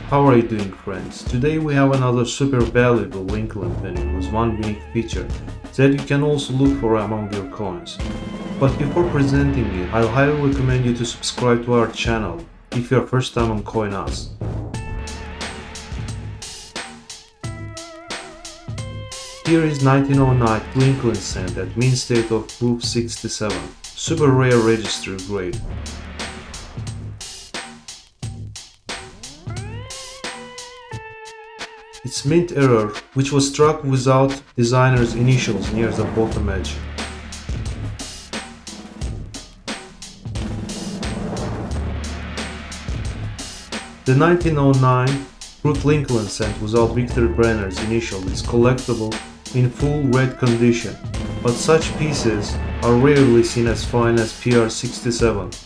How are you doing, friends? Today we have another super valuable Lincoln penny with one unique feature that you can also look for among your coins. But before presenting it, I'll highly recommend you to subscribe to our channel if you're first time on CoinUs. Here is 1909 Lincoln cent at mint state of proof 67, super rare register grade. Its mint error, which was struck without designer's initials near the bottom edge. The 1909 Brut Lincoln cent without Victor Brenner's initial is collectible in full red condition, but such pieces are rarely seen as fine as PR67.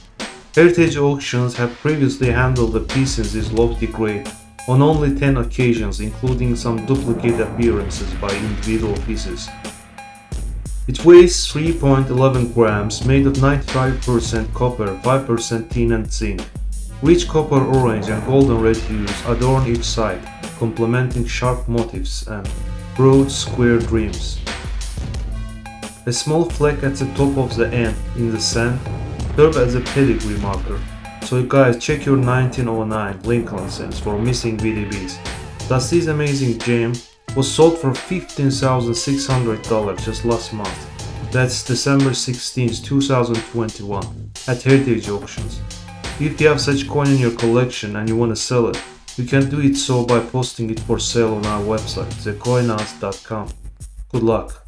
Heritage auctions have previously handled the piece in this lofty grade on only 10 occasions, including some duplicate appearances by individual pieces. It weighs 3.11 grams, made of 95% copper, 5% tin and zinc. Rich copper orange and golden red hues adorn each side, complementing sharp motifs and broad square rims. A small fleck at the top of the end in the sand serves as a pedigree marker. So guys, check your 1909 Lincoln cents for missing VDBs. Thus this amazing gem was sold for $15,600 just last month. That's December 16, 2021 at Heritage Auctions. If you have such coin in your collection and you want to sell it, you can do it so by posting it for sale on our website, thecoinus.com. Good luck!